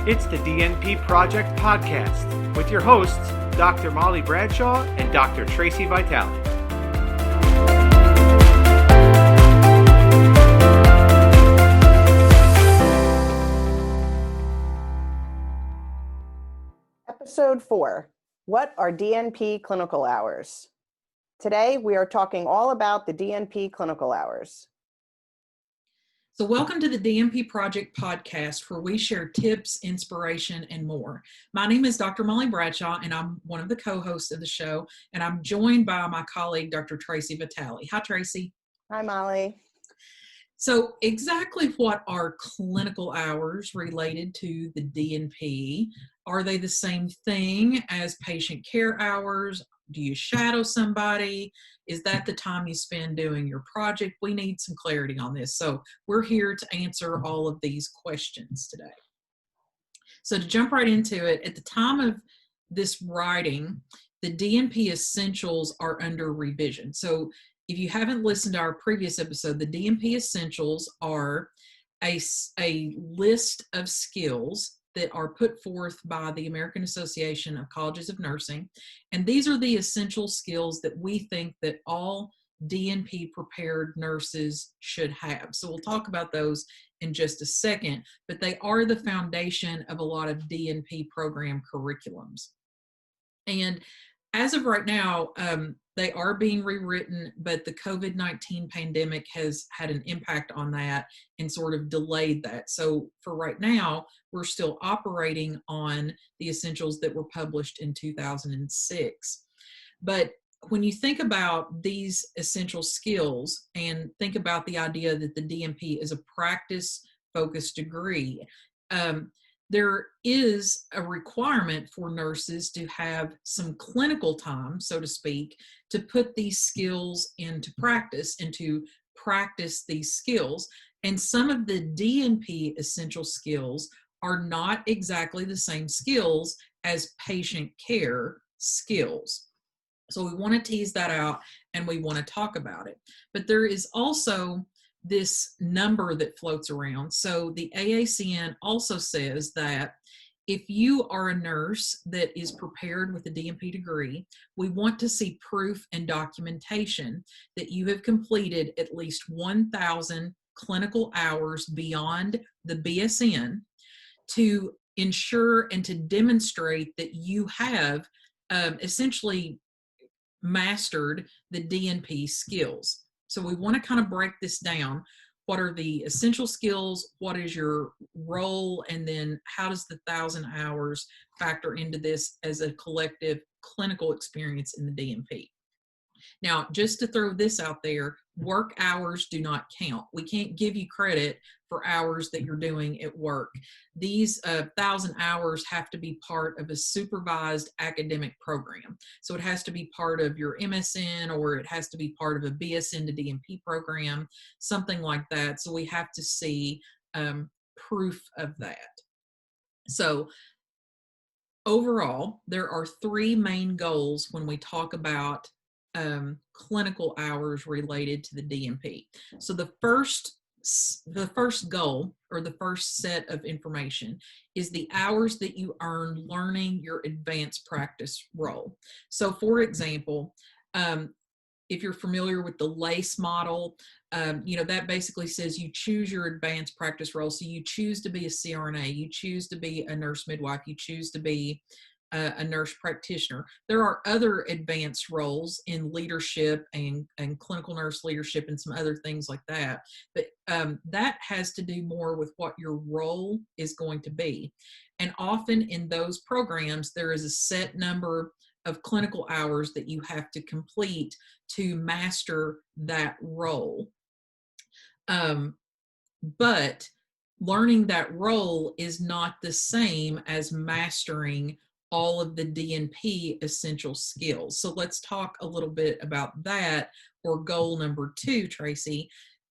It's the DNP Project Podcast with your hosts, Dr. Molly Bradshaw and Dr. Tracy Vitale. Episode 4, what are DNP clinical hours? Today, we are talking all about the DNP clinical hours. So welcome to the DMP Project Podcast, where we share tips, inspiration, and more. My name is Dr. Molly Bradshaw, and I'm one of the co-hosts of the show, and I'm joined by my colleague, Dr. Tracy Vitale. Hi, Tracy. Hi, Molly. So exactly what are clinical hours related to the DNP? Are they the same thing as patient care hours? Do you shadow somebody? Is that the time you spend doing your project? We need some clarity on this. So we're here to answer all of these questions today. So to jump right into it, at the time of this writing, the DNP Essentials are under revision. So if you haven't listened to our previous episode, the DNP Essentials are a list of skills that are put forth by the American Association of Colleges of Nursing. And these are the essential skills that we think that all DNP prepared nurses should have. So we'll talk about those in just a second, but they are the foundation of a lot of DNP program curriculums. And as of right now, they are being rewritten, but the COVID-19 pandemic has had an impact on that and sort of delayed that. So for right now, we're still operating on the essentials that were published in 2006. But when you think about these essential skills and think about the idea that the DNP is a practice-focused degree, there is a requirement for nurses to have some clinical time, so to speak, to put these skills into practice and to practice these skills. And some of the DNP essential skills are not exactly the same skills as patient care skills. So we want to tease that out and we want to talk about it. But there is also this number that floats around. So the AACN also says that if you are a nurse that is prepared with a DNP degree, we want to see proof and documentation that you have completed at least 1,000 clinical hours beyond the BSN to ensure and to demonstrate that you have essentially mastered the DNP skills. So we want to kind of break this down. What are the essential skills? What is your role? And then how does the 1,000 hours factor into this as a collective clinical experience in the DNP? Now, just to throw this out there, work hours do not count. We can't give you credit for hours that you're doing at work. These 1,000 hours have to be part of a supervised academic program. So it has to be part of your MSN, or it has to be part of a BSN to DNP program, something like that. So we have to see proof of that. So overall, there are 3 main goals when we talk about clinical hours related to the DNP. So the first goal, or the first set of information, is the hours that you earn learning your advanced practice role. So for example, if you're familiar with the LACE model, that basically says you choose your advanced practice role. So you choose to be a CRNA, you choose to be a nurse midwife, you choose to be a nurse practitioner. There are other advanced roles in leadership and clinical nurse leadership and some other things like that. But that has to do more with what your role is going to be. And often in those programs, there is a set number of clinical hours that you have to complete to master that role. But learning that role is not the same as mastering all of the DNP essential skills. So let's talk a little bit about that, or goal number 2, Tracy,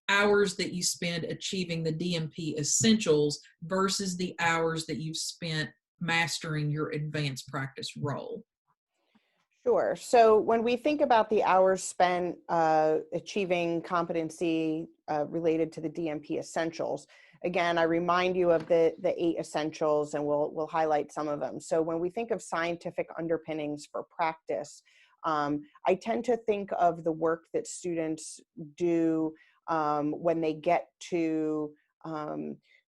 hours that you spend achieving the DNP essentials versus the hours that you've spent mastering your advanced practice role. Sure. So when we think about the hours spent achieving competency related to the DMP Essentials, again, I remind you of the 8 essentials, and we'll highlight some of them. So when we think of scientific underpinnings for practice, I tend to think of the work that students do when they get to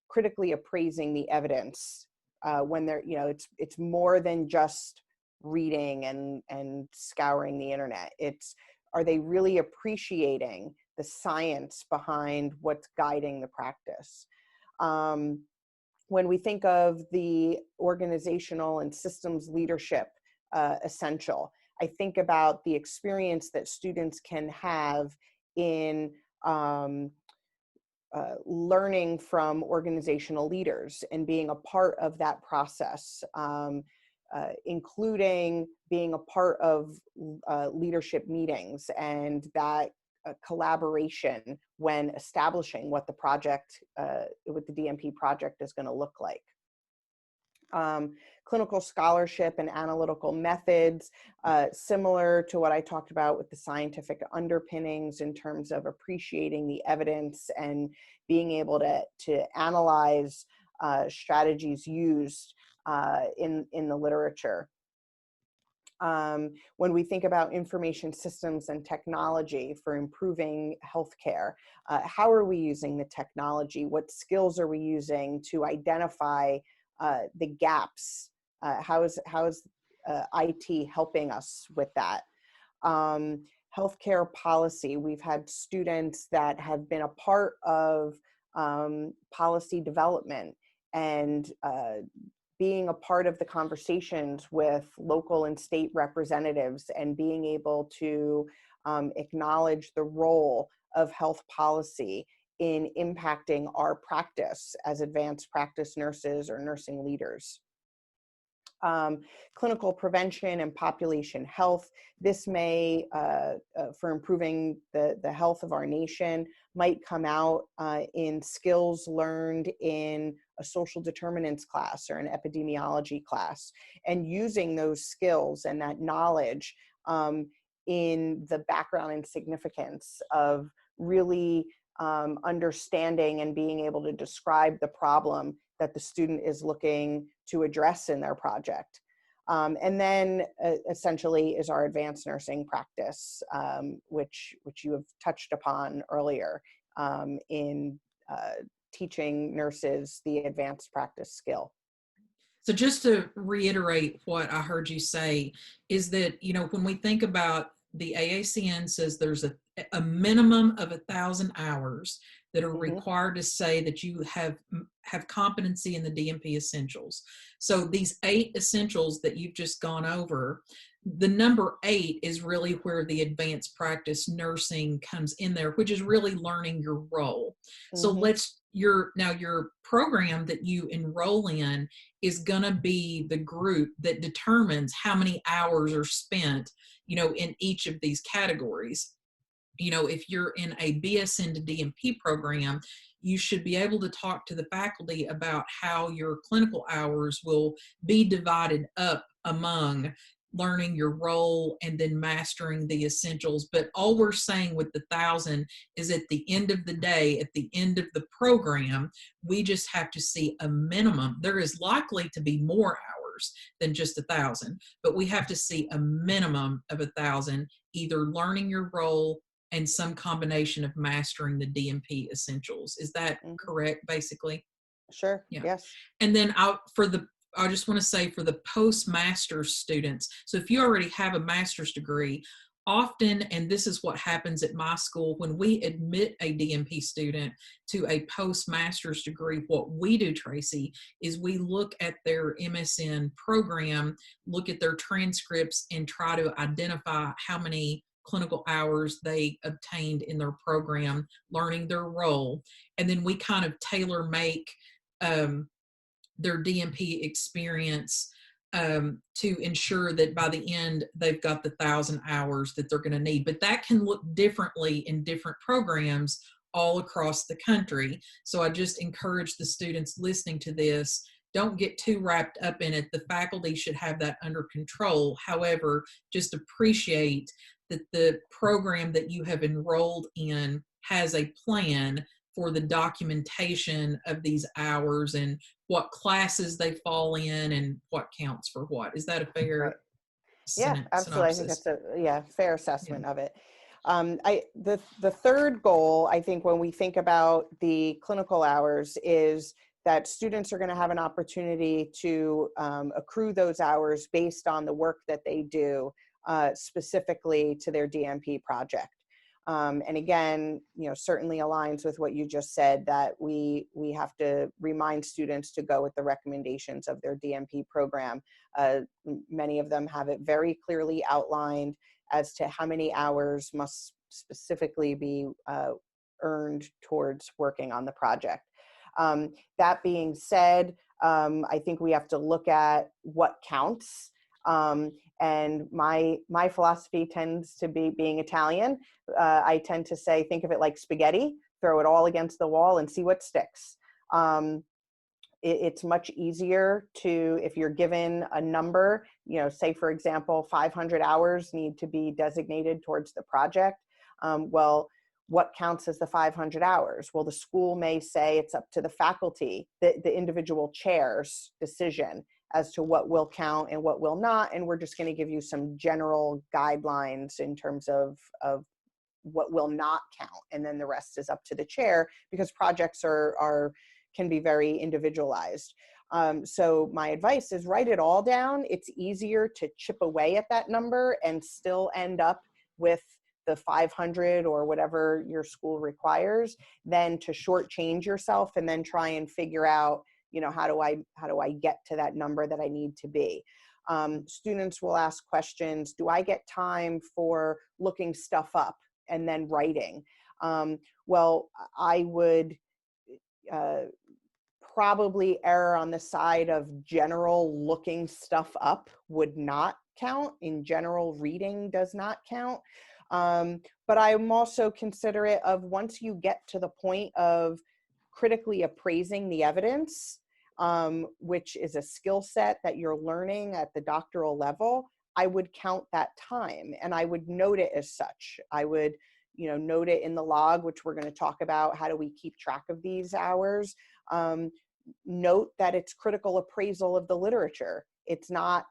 critically appraising the evidence. When they're, it's more than just reading and scouring the internet. Are they really appreciating the science behind what's guiding the practice? When we think of the organizational and systems leadership essential, I think about the experience that students can have in learning from organizational leaders and being a part of that process. Including being a part of leadership meetings and that collaboration when establishing what the project, what the DNP project is going to look like. Clinical scholarship and analytical methods, similar to what I talked about with the scientific underpinnings in terms of appreciating the evidence and being able to analyze strategies used in the literature. When we think about information systems and technology for improving healthcare, how are we using the technology? What skills are we using to identify the gaps? How is IT helping us with that? Healthcare policy. We've had students that have been a part of policy development and being a part of the conversations with local and state representatives and being able to acknowledge the role of health policy in impacting our practice as advanced practice nurses or nursing leaders. Clinical prevention and population health. This may, for improving the health of our nation, might come out in skills learned in a social determinants class or an epidemiology class, and using those skills and that knowledge in the background and significance of really understanding and being able to describe the problem that the student is looking to address in their project. And then essentially is our advanced nursing practice, which you have touched upon earlier in teaching nurses the advanced practice skill. So just to reiterate what I heard you say is that, when we think about the AACN says there's a minimum of 1,000 hours that are required to say that you have competency in the DMP Essentials. So these 8 essentials that you've just gone over, the number 8 is really where the advanced practice nursing comes in there, which is really learning your role. So your program that you enroll in is going to be the group that determines how many hours are spent, in each of these categories. If you're in a BSN to DMP program, you should be able to talk to the faculty about how your clinical hours will be divided up among learning your role and then mastering the essentials. But all we're saying with the 1,000 is at the end of the day, at the end of the program, we just have to see a minimum. There is likely to be more hours than just 1,000, but we have to see a minimum of 1,000, either learning your role and some combination of mastering the DMP Essentials. Is that correct, basically? Sure. Yeah. Yes. And then I just want to say for the postmaster's students, so if you already have a master's degree, often, and this is what happens at my school, when we admit a DMP student to a postmaster's degree, what we do, Tracy, is we look at their MSN program, look at their transcripts, and try to identify how many clinical hours they obtained in their program, learning their role. And then we kind of tailor make their DMP experience to ensure that by the end they've got the 1,000 hours that they're going to need. But that can look differently in different programs all across the country. So I just encourage the students listening to this don't get too wrapped up in it. The faculty should have that under control. However, just appreciate that the program that you have enrolled in has a plan for the documentation of these hours and what classes they fall in and what counts for what. Is that a fair Right. Yeah, absolutely. I think synopsis? that's a fair assessment Yeah. of it. The third goal, I think, when we think about the clinical hours, is that students are going to have an opportunity to accrue those hours based on the work that they do specifically to their DNP project. And again, certainly aligns with what you just said, that we have to remind students to go with the recommendations of their DNP program. Many of them have it very clearly outlined as to how many hours must specifically be earned towards working on the project. That being said, I think we have to look at what counts. And my philosophy tends to be, being Italian, I tend to say, think of it like spaghetti, throw it all against the wall and see what sticks. It's much easier to, if you're given a number, say for example, 500 hours need to be designated towards the project. Well, what counts as the 500 hours? Well, the school may say it's up to the faculty, the individual chair's decision as to what will count and what will not. And we're just going to give you some general guidelines in terms of what will not count. And then the rest is up to the chair, because projects can be very individualized. So my advice is write it all down. It's easier to chip away at that number and still end up with the 500 or whatever your school requires, than to shortchange yourself and then try and figure out, how do I get to that number that I need to be? Students will ask questions. Do I get time for looking stuff up and then writing? Well, I would probably err on the side of general looking stuff up would not count. In general, reading does not count. But I'm also considerate of, once you get to the point of critically appraising the evidence, which is a skill set that you're learning at the doctoral level, I would count that time and I would note it as such. I would, note it in the log, which we're going to talk about. How do we keep track of these hours? Note that it's critical appraisal of the literature. It's not,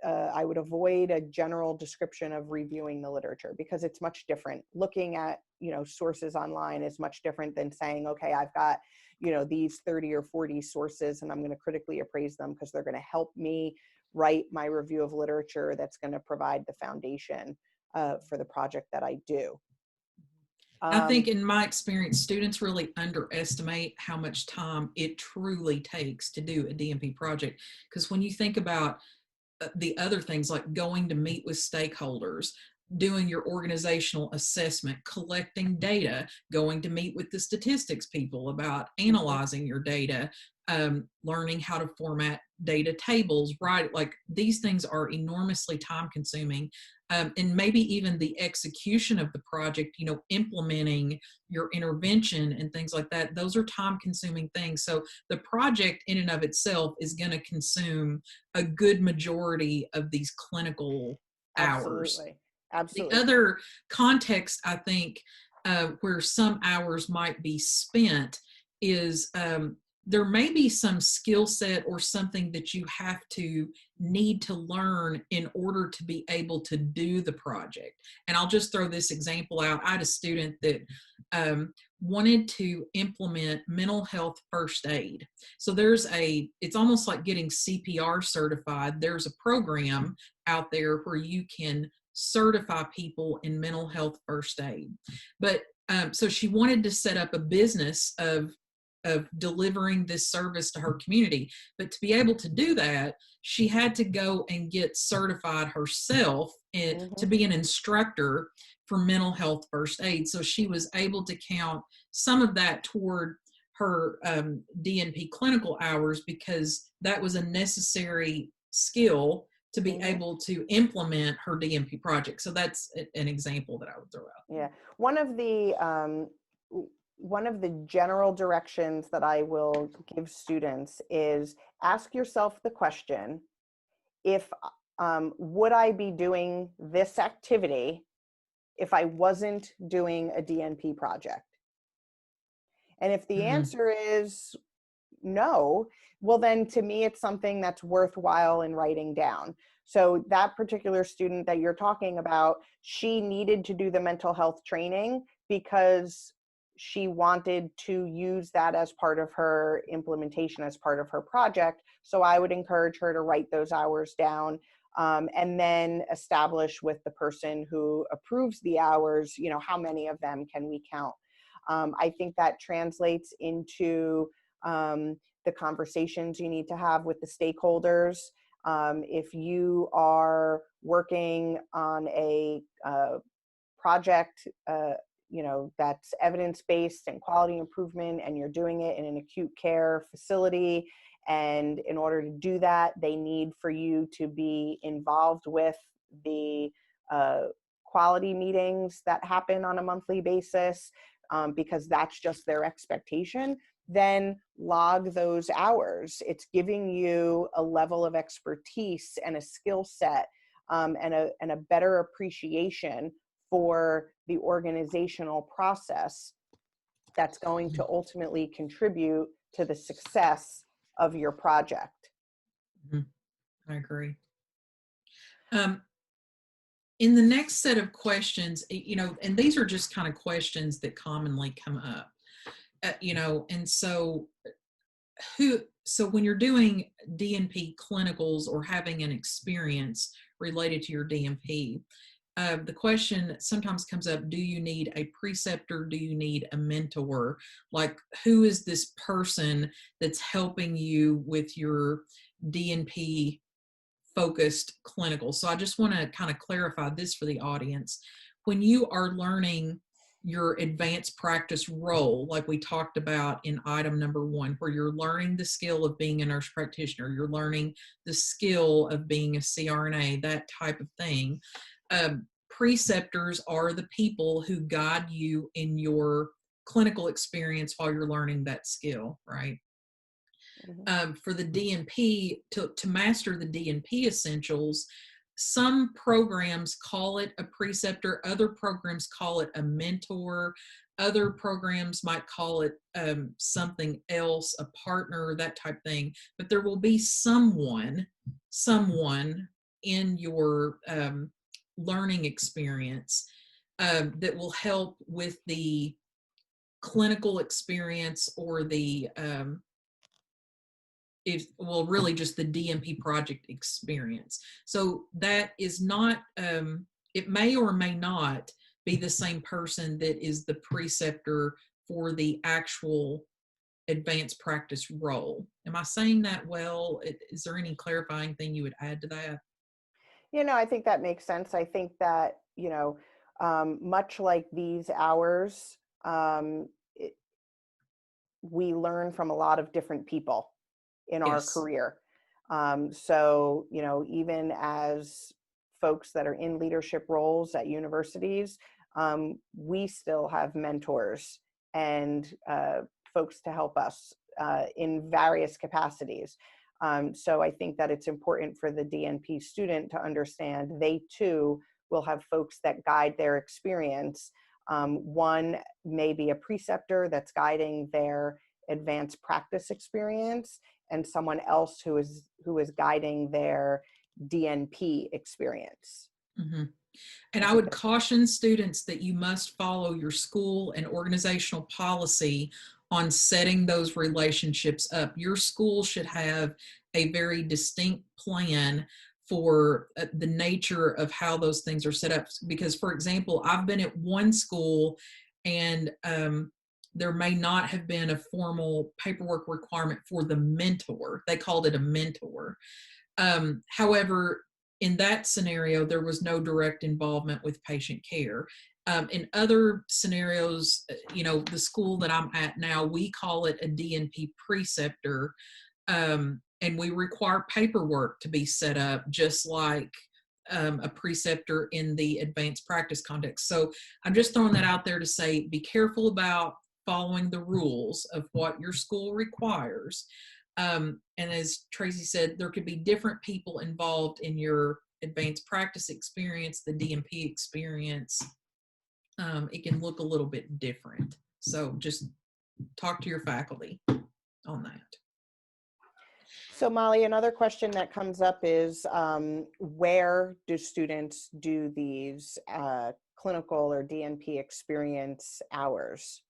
I would avoid a general description of reviewing the literature, because it's much different. Looking at, sources online is much different than saying, okay, I've got, these 30 or 40 sources and I'm going to critically appraise them because they're going to help me write my review of literature that's going to provide the foundation for the project that I do. I think in my experience, students really underestimate how much time it truly takes to do a DNP project. Because when you think about the other things like going to meet with stakeholders, doing your organizational assessment, collecting data, going to meet with the statistics people about analyzing your data, learning how to format data tables, right? Like, these things are enormously time consuming. And maybe even the execution of the project, implementing your intervention and things like that, those are time consuming things. So the project in and of itself is going to consume a good majority of these clinical hours. Absolutely. The other context, I think, where some hours might be spent is there may be some skill set or something that you need to learn in order to be able to do the project. And I'll just throw this example out. I had a student that wanted to implement mental health first aid. So it's almost like getting CPR certified. There's a program out there where you can certify people in mental health first aid. But so she wanted to set up a business of delivering this service to her community. But to be able to do that, she had to go and get certified herself to be an instructor for mental health first aid. So she was able to count some of that toward her DNP clinical hours, because that was a necessary skill to be able to implement her DNP project. So that's an example that I would throw out. Yeah. One of the one of the general directions that I will give students is ask yourself the question, if would I be doing this activity if I wasn't doing a DNP project? And if the answer is no, well then to me it's something that's worthwhile in writing down. So that particular student that you're talking about, she needed to do the mental health training because she wanted to use that as part of her implementation, as part of her project. So I would encourage her to write those hours down, and then establish with the person who approves the hours, you know, how many of them can we count? I think that translates into the conversations you need to have with the stakeholders. If you are working on a project, you know, that's evidence-based and quality improvement, and you're doing it in an acute care facility, and in order to do that, they need for you to be involved with the quality meetings that happen on a monthly basis, because that's just their expectation, then log those hours. It's giving you a level of expertise and a skill set, and a better appreciation for the organizational process that's going to ultimately contribute to the success of your project. I agree. In the next set of questions, you know, and these are just kind of questions that commonly come up, you know, and so when you're doing DNP clinicals or having an experience related to your DNP, the question sometimes comes up, do you need a preceptor? Do you need a mentor? Like, who is this person that's helping you with your DNP focused clinical? So I just want to kind of clarify this for the audience. When you are learning your advanced practice role, like we talked about in item number 1, where you're learning the skill of being a nurse practitioner, you're learning the skill of being a CRNA, that type of thing. Preceptors are the people who guide you in your clinical experience while you're learning that skill, right? For the DNP, to master the DNP Essentials, some programs call it a preceptor, other programs call it a mentor, other programs might call it something else, a partner, that type thing. But there will be someone in your learning experience that will help with the clinical experience, or the really just the DNP project experience. So that is not, it may or may not be the same person that is the preceptor for the actual advanced practice role. Am I saying that well? Is there any clarifying thing you would add to that? You know, I think that makes sense. I think that, you know, much like these hours, we learn from a lot of different people in our career. So, you know, even as folks that are in leadership roles at universities, we still have mentors and folks to help us in various capacities. So I think that it's important for the DNP student to understand they too will have folks that guide their experience. One may be a preceptor that's guiding their advanced practice experience, and someone else who is guiding their DNP experience. Mm-hmm. And I would caution students that you must follow your school and organizational policy on setting those relationships up. Your school should have a very distinct plan for the nature of how those things are set up. Because, for example, I've been at one school and there may not have been a formal paperwork requirement for the mentor. They called it a mentor. However, in that scenario, there was no direct involvement with patient care. In other scenarios, you know, the school that I'm at now, we call it a DNP preceptor, and we require paperwork to be set up just like a preceptor in the advanced practice context. So I'm just throwing that out there to say, be careful about following the rules of what your school requires. And as Tracy said, there could be different people involved in your advanced practice experience, the DMP experience. It can look a little bit different. So just talk to your faculty on that. So Molly, another question that comes up is where do students do these clinical or DNP experience hours?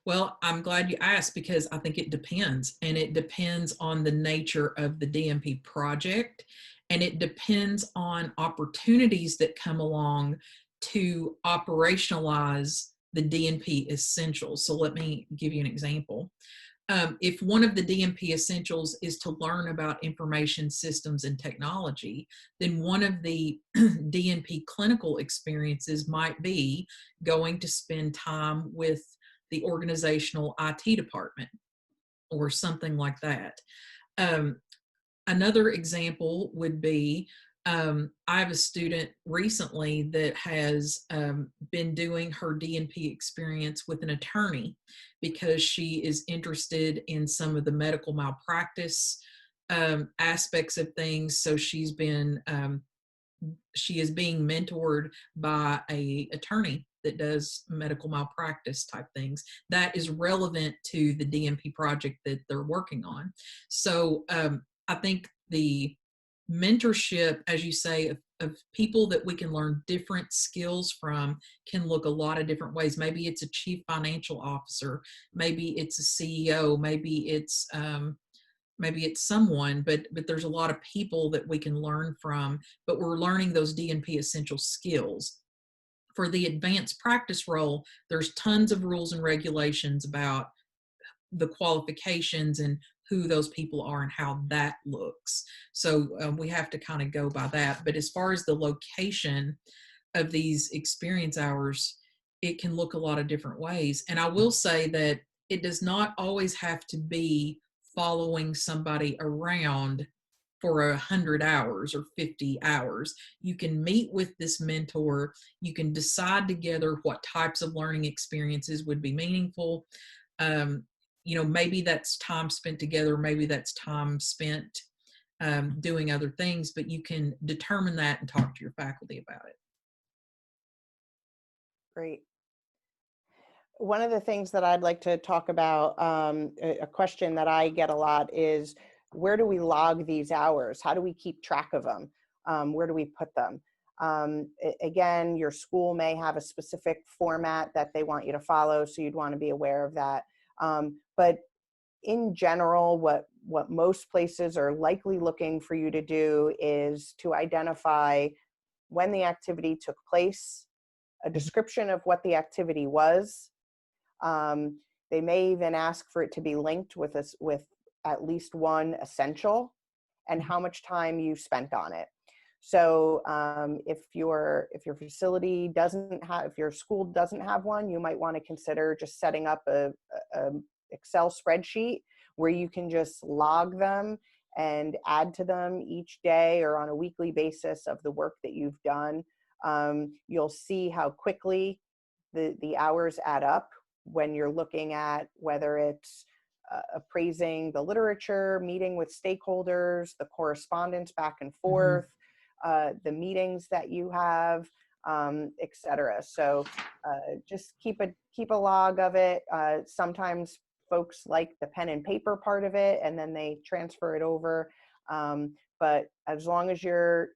Well, I'm glad you asked because I think it depends, and it depends on the nature of the DMP project, and it depends on opportunities that come along to operationalize the DNP Essentials. So let me give you an example. If one of the DMP Essentials is to learn about information systems and technology, then one of the DNP clinical experiences might be going to spend time with the organizational IT department or something like that. Another example would be, I have a student recently that has been doing her DNP experience with an attorney because she is interested in some of the medical malpractice aspects of things. So she is being mentored by an attorney that does medical malpractice type things that is relevant to the DMP project that they're working on. So I think the mentorship, as you say, of people that we can learn different skills from can look a lot of different ways. Maybe it's a chief financial officer, maybe it's a CEO, maybe it's someone, but there's a lot of people that we can learn from, but we're learning those DNP essential skills. For the advanced practice role, there's tons of rules and regulations about the qualifications and who those people are and how that looks. So we have to kind of go by that. But as far as the location of these experience hours, it can look a lot of different ways. And I will say that it does not always have to be following somebody around for 100 hours or 50 hours. You can meet with this mentor. You can decide together what types of learning experiences would be meaningful. Maybe that's time spent together, maybe that's time spent doing other things, but you can determine that and talk to your faculty about it. Great. One of the things that I'd like to talk about, a question that I get a lot is, where do we log these hours? How do we keep track of them? Where do we put them? Again, your school may have a specific format that they want you to follow, so you'd want to be aware of that. But in general, what most places are likely looking for you to do is to identify when the activity took place, a description of what the activity was. They may even ask for it to be linked with at least one essential and how much time you spent on it. So if your facility doesn't have, if your school doesn't have one, you might want to consider just setting up a Excel spreadsheet where you can just log them and add to them each day or on a weekly basis of the work that you've done. You'll see how quickly the hours add up when you're looking at whether it's appraising the literature, meeting with stakeholders, the correspondence back and forth, the meetings that you have, etc. So just keep a log of it. Sometimes folks like the pen and paper part of it, and then they transfer it over. But as long as you're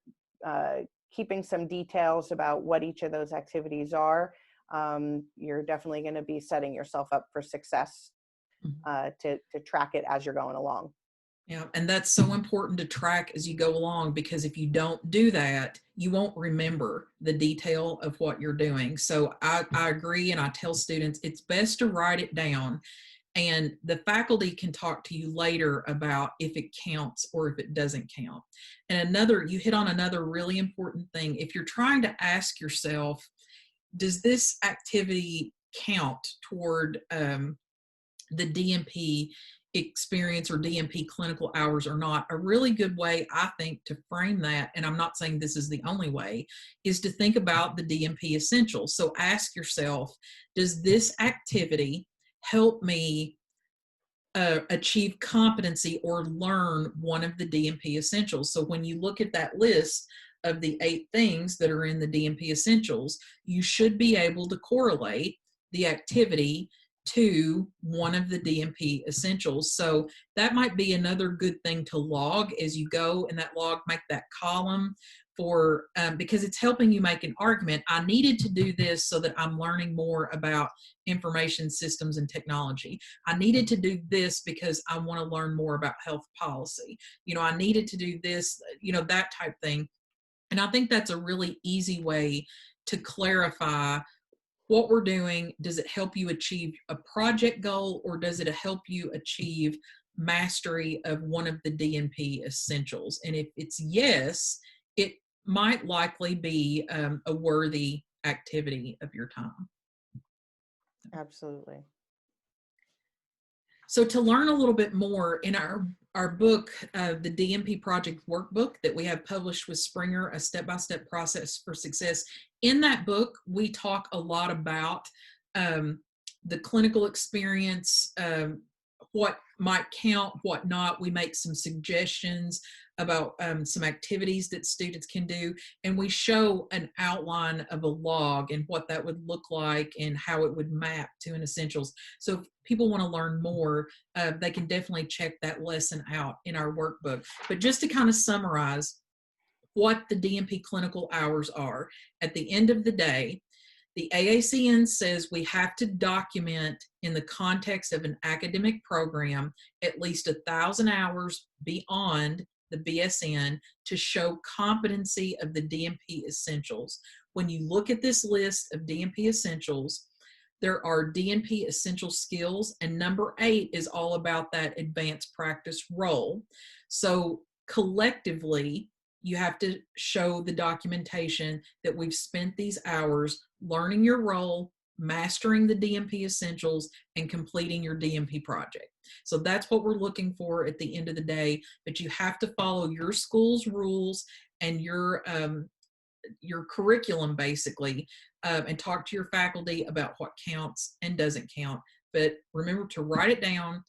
keeping some details about what each of those activities are, you're definitely going to be setting yourself up for success to track it as you're going along. Yeah, and that's so important to track as you go along, because if you don't do that, you won't remember the detail of what you're doing. So I agree, and I tell students it's best to write it down, and the faculty can talk to you later about if it counts or if it doesn't count. And you hit on another really important thing. If you're trying to ask yourself, does this activity count toward the DMP experience or DNP clinical hours or not, a really good way, I think, to frame that, and I'm not saying this is the only way, is to think about the DNP essentials. So ask yourself, does this activity help me achieve competency or learn one of the DNP essentials? So when you look at that list of the 8 things that are in the DNP essentials, you should be able to correlate the activity to one of the DNP essentials. So that might be another good thing to log as you go, and that log, make that column for, because it's helping you make an argument. I needed to do this so that I'm learning more about information systems and technology. I needed to do this because I want to learn more about health policy. I needed to do this, that type thing. And I think that's a really easy way to clarify what we're doing. Does it help you achieve a project goal, or does it help you achieve mastery of one of the DNP essentials? And if it's yes, it might likely be a worthy activity of your time. Absolutely. So to learn a little bit more, in our book, the DMP Project Workbook that we have published with Springer, A Step-by-Step Process for Success, in that book, we talk a lot about the clinical experience, what might count, what not. We make some suggestions about some activities that students can do, and we show an outline of a log and what that would look like and how it would map to an essentials. So if people want to learn more, they can definitely check that lesson out in our workbook. But just to kind of summarize what the DNP clinical hours are, at the end of the day, the AACN says we have to document in the context of an academic program at least 1,000 hours beyond the BSN to show competency of the DNP essentials. When you look at this list of DNP essentials, there are DNP essential skills, and number 8 is all about that advanced practice role. So collectively, you have to show the documentation that we've spent these hours learning your role, mastering the DNP essentials, and completing your DNP project. So that's what we're looking for at the end of the day, but you have to follow your school's rules and your curriculum, basically, and talk to your faculty about what counts and doesn't count. But remember to write it down.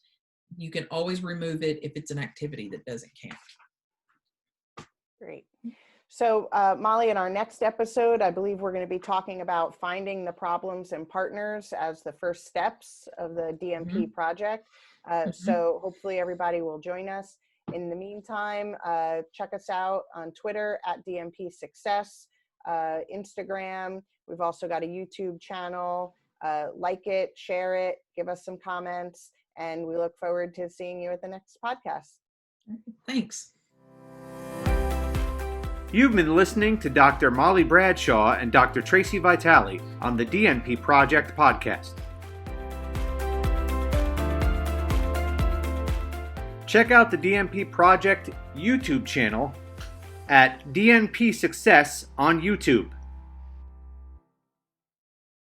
You can always remove it if it's an activity that doesn't count. Great. So Molly, in our next episode, I believe we're going to be talking about finding the problems and partners as the first steps of the DNP project. So hopefully everybody will join us. In the meantime, check us out on Twitter at DNP Success, Instagram. We've also got a YouTube channel. Like it, share it, give us some comments, and we look forward to seeing you at the next podcast. Thanks. You've been listening to Dr. Molly Bradshaw and Dr. Tracy Vitale on the DNP Project Podcast. Check out the DNP Project YouTube channel at DNP Success on YouTube.